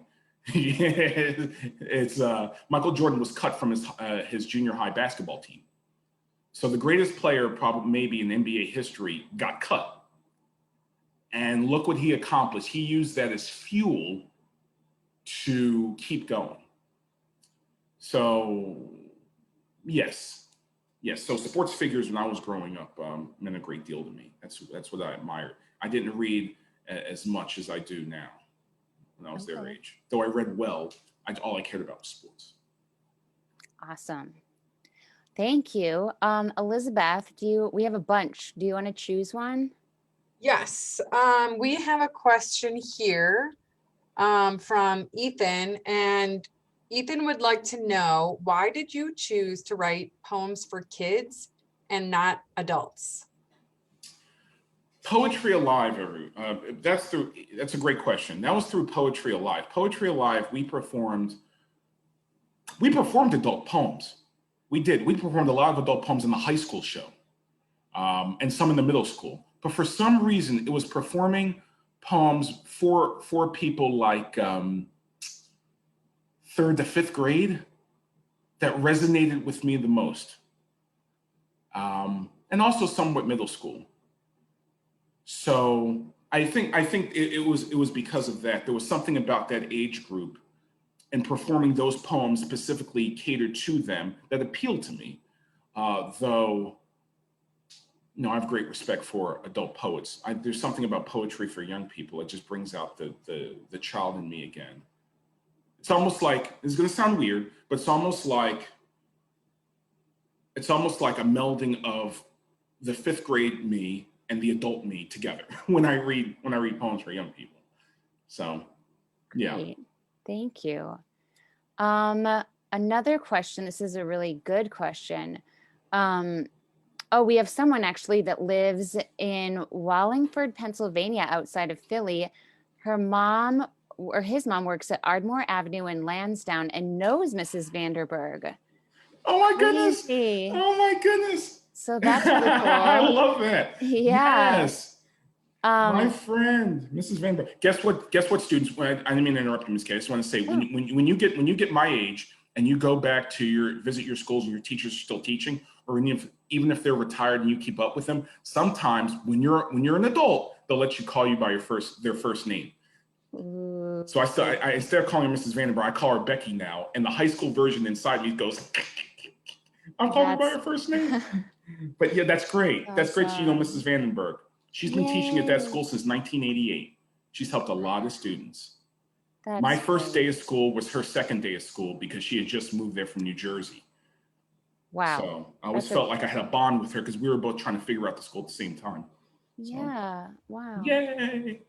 Michael Jordan was cut from his junior high basketball team. So the greatest player probably maybe in NBA history got cut. And look what he accomplished. He used that as fuel to keep going. So yes. So sports figures when I was growing up meant a great deal to me. That's what I admired. I didn't read as much as I do now when I was their age. Though I read well, all I cared about was sports. Awesome. Thank you. Elizabeth, we have a bunch. Do you want to choose one? Yes, we have a question here from Ethan, and Ethan would like to know, why did you choose to write poems for kids and not adults? Poetry Alive, that's a great question. That was through Poetry Alive. Poetry Alive, we performed adult poems. We performed a lot of adult poems in the high school show, and some in the middle school. But for some reason, it was performing poems for people like 3rd to 5th grade that resonated with me the most, and also somewhat middle school. So I think it was because of that. There was something about that age group and performing those poems specifically catered to them that appealed to me. Though, you know, I have great respect for adult poets. There's something about poetry for young people. It just brings out the child in me again. It's almost like, it's gonna sound weird, but it's almost like a melding of the 5th grade me and the adult me together when I read poems for young people. So, yeah. Great. Thank you. Another question. This is a really good question. We have someone actually that lives in Wallingford, Pennsylvania, outside of Philly. His mom works at Ardmore Avenue in Lansdowne and knows Mrs. Vandenberg. Oh my goodness. Crazy. Oh my goodness. So that's really cool. I love that. Yeah. Yes. My friend, Mrs. Vandenberg. Guess what, students? I didn't mean to interrupt you, Ms. K. I just want to say, when you get my age and you go back to visit your schools and your teachers are still teaching, or even if they're retired and you keep up with them, sometimes when you're an adult, they'll let you call you by their first name. Ooh. So I instead of calling her Mrs. Vandenberg, I call her Becky now, and the high school version inside me goes, I'm calling her by her first name. But yeah, that's great. That's great. You know Mrs. Vandenberg. She's been teaching at that school since 1988. She's helped a lot of students. My That's first day great. of school was her second day of school because she had just moved there from New Jersey. Wow. So I always That's a, felt like I had a bond with her because we were both trying to figure out the school at the same time. So, yeah. Wow. yay!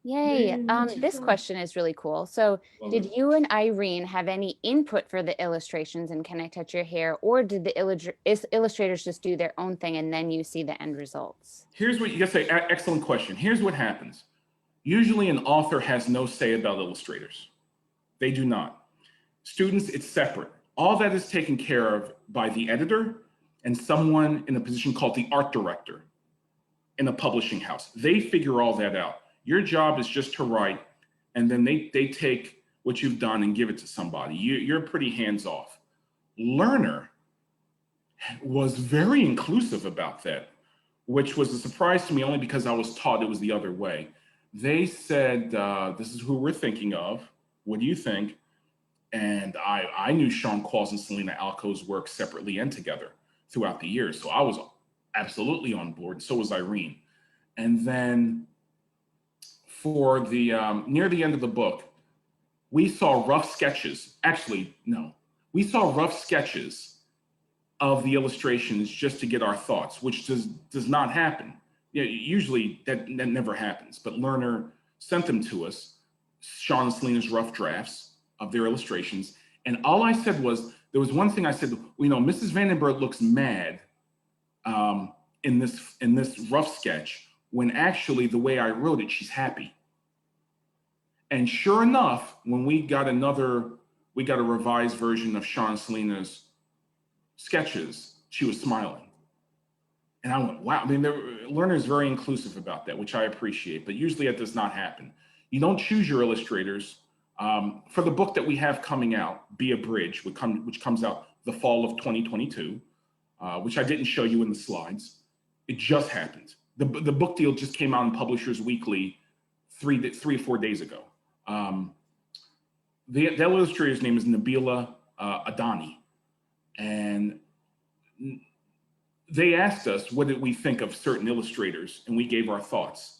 Yay. Yay, that's This fun. question is really cool. So Love did it. you and Irene have any input for the illustrations in Can I Touch Your Hair, or did the illustrators just do their own thing and then you see the end results? Here's what you gotta say. Excellent question. Here's what happens. Usually an author has no say about illustrators. They do not. Students, it's separate. All that is taken care of by the editor and someone in a position called the art director in a publishing house. They figure all that out. Your job is just to write, and then they take what you've done and give it to somebody. You're pretty hands off. Learner was very inclusive about that, which was a surprise to me only because I was taught it was the other way. They said, this is who we're thinking of. What do you think? And I knew Sean Qualls and Selena Alco's work separately and together throughout the years. So I was absolutely on board. So was Irene. And then for the near the end of the book, we saw rough sketches. Actually, no, we saw rough sketches of the illustrations just to get our thoughts, which does not happen. Yeah, usually that never happens. But Lerner sent them to us, Sean and Selena's rough drafts of their illustrations. And all I said was, there was one thing I said, Mrs. Vandenberg looks mad in this rough sketch, when actually the way I wrote it, she's happy. And sure enough, when we got a revised version of Sean and Selena's sketches, she was smiling. And I went, wow. I mean, Lerner is very inclusive about that, which I appreciate, but usually that does not happen. You don't choose your illustrators. For the book that we have coming out, Be a Bridge, which comes out the fall of 2022, which I didn't show you in the slides. It just happened. The book deal just came out in Publishers Weekly 3 or 4 days ago. The illustrator's name is Nabila Adani. And they asked us, what did we think of certain illustrators? And we gave our thoughts.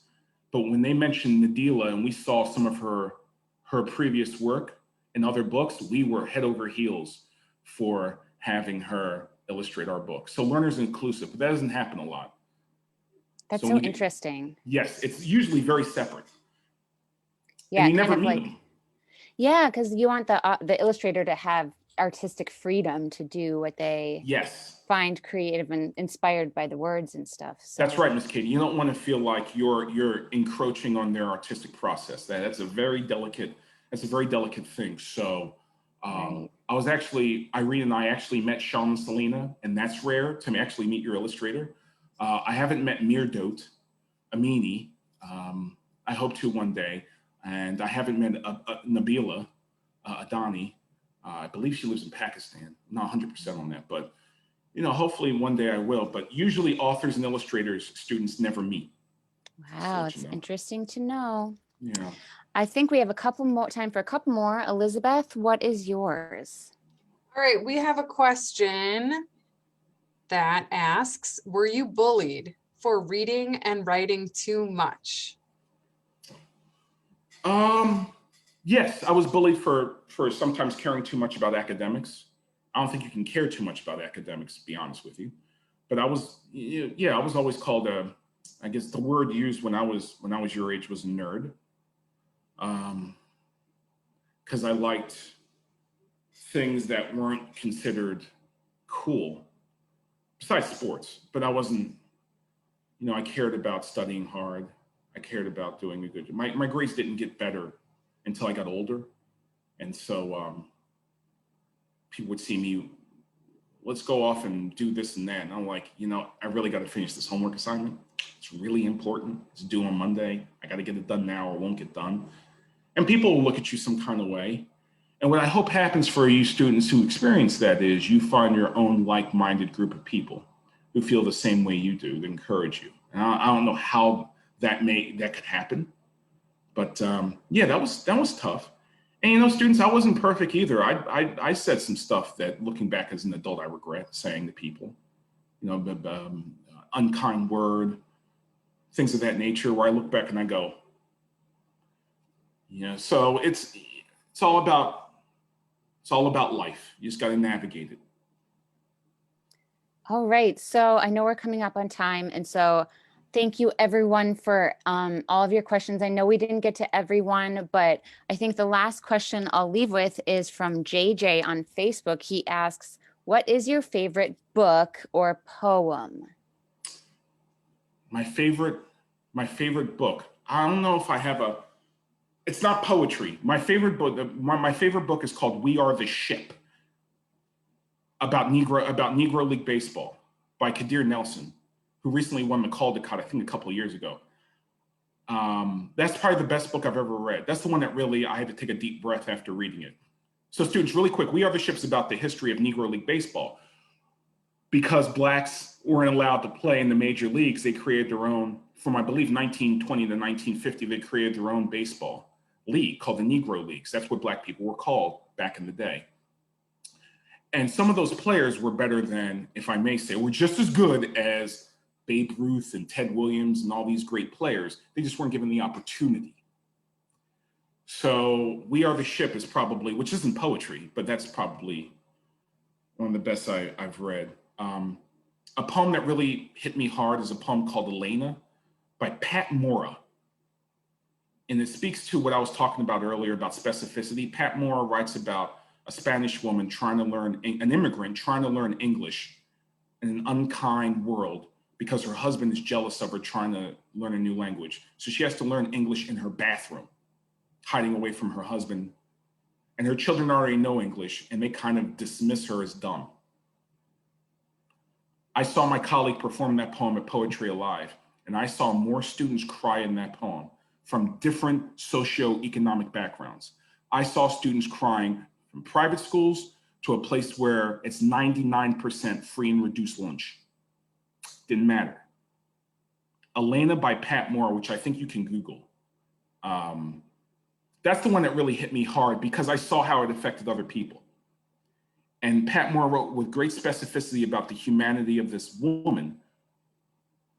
But when they mentioned Nabila and we saw some of her previous work in other books, we were head over heels for having her illustrate our book. So Lerner's inclusive, but that doesn't happen a lot. That's so interesting. Yes, it's usually very separate. Yeah, and you kind never of meet like, them. yeah, because you want the illustrator to have artistic freedom to do what they find creative and inspired by the words and stuff. So. That's right, Miss Katie. You don't want to feel like you're encroaching on their artistic process. That's a very delicate thing. So Right. Irene and I actually met Sean and Selena, and that's rare to actually meet your illustrator. I haven't met Mirdot Amini. I hope to one day. And I haven't met Nabila Adani. I believe she lives in Pakistan. I'm not 100% on that, but hopefully one day I will. But usually authors and illustrators, students never meet. Wow, it's interesting to know. Yeah. I think we have time for a couple more. Elizabeth, what is yours? All right, we have a question that asks, were you bullied for reading and writing too much? Yes, I was bullied for sometimes caring too much about academics. I don't think you can care too much about academics, to be honest with you. But I was always called I guess the word used when I was your age was a nerd. Because I liked things that weren't considered cool, besides sports. But I wasn't, I cared about studying hard. I cared about doing a good job. My grades didn't get better until I got older. And so people would see me, let's go off and do this and that. And I'm like, I really got to finish this homework assignment. It's really important. It's due on Monday. I got to get it done now or it won't get done. And people will look at you some kind of way. And what I hope happens for you students who experience that is you find your own like-minded group of people who feel the same way you do, that encourage you. And I don't know how that could happen. But yeah, that was tough. And students, I wasn't perfect either. I said some stuff that, looking back as an adult, I regret saying to people. Unkind word, things of that nature, where I look back and I go, So it's all about life. You just got to navigate it. All right, so I know we're coming up on time, and so thank you everyone for all of your questions. I know we didn't get to everyone, but I think the last question I'll leave with is from JJ on Facebook. He asks, what is your favorite book or poem? My favorite book. I don't know if I have it's not poetry. My favorite book is called We Are the Ship, about Negro League Baseball by Kadir Nelson, who recently won the Caldecott, I think a couple of years ago. That's probably the best book I've ever read. That's the one that really, I had to take a deep breath after reading it. So students, really quick, We Are the Ship's about the history of Negro League Baseball. Because blacks weren't allowed to play in the major leagues, they created their own, from I believe 1920 to 1950, they created their own baseball league called the Negro Leagues. That's what black people were called back in the day. And some of those players were better than, if I may say, were just as good as Babe Ruth and Ted Williams and all these great players. They just weren't given the opportunity. So We Are the Ship is probably, which isn't poetry, but that's probably one of the best I've read. A poem that really hit me hard is a poem called Elena by Pat Mora. And it speaks to what I was talking about earlier about specificity. Pat Mora writes about a Spanish woman an immigrant trying to learn English in an unkind world because her husband is jealous of her trying to learn a new language. So she has to learn English in her bathroom, hiding away from her husband. And her children already know English and they kind of dismiss her as dumb. I saw my colleague perform that poem at Poetry Alive, and I saw more students cry in that poem from different socioeconomic backgrounds. I saw students crying from private schools to a place where it's 99% free and reduced lunch. Didn't matter. Elena by Pat Moore, which I think you can Google. That's the one that really hit me hard because I saw how it affected other people. And Pat Moore wrote with great specificity about the humanity of this woman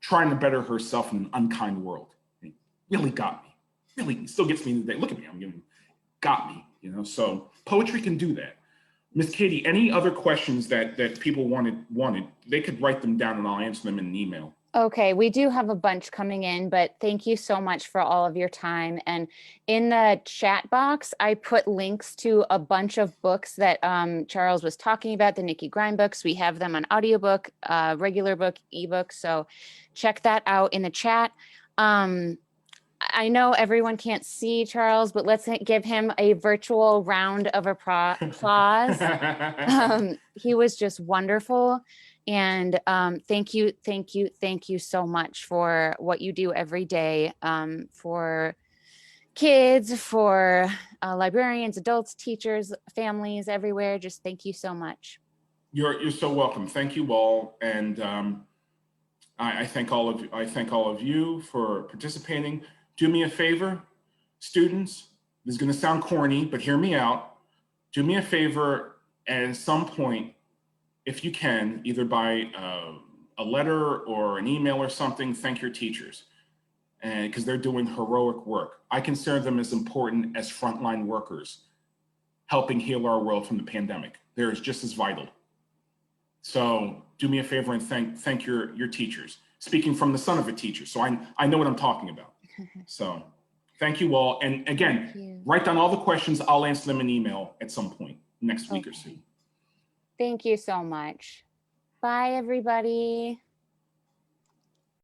trying to better herself in an unkind world. It really got me. Really still gets me today. Look at me, got me. So poetry can do that. Miss Katie, any other questions that people wanted, they could write them down and I'll answer them in an email. Okay, we do have a bunch coming in, but thank you so much for all of your time. And in the chat box, I put links to a bunch of books that Charles was talking about, the Nikki Grimes books. We have them on audiobook, regular book, ebook. So check that out in the chat. I know everyone can't see Charles, but let's give him a virtual round of applause. He was just wonderful. And thank you so much for what you do every day for kids, for librarians, adults, teachers, families everywhere. Just thank you so much. You're so welcome. Thank you all. And I thank all of you for participating. Do me a favor, students, this is gonna sound corny, but hear me out. Do me a favor at some point, if you can, either by a letter or an email or something, thank your teachers, and because they're doing heroic work. I consider them as important as frontline workers, helping heal our world from the pandemic. They're just as vital. So do me a favor and thank your teachers. Speaking from the son of a teacher, so I know what I'm talking about. So thank you all. And again, write down all the questions. I'll answer them in email at some point next week or so. Thank you so much. Bye, everybody.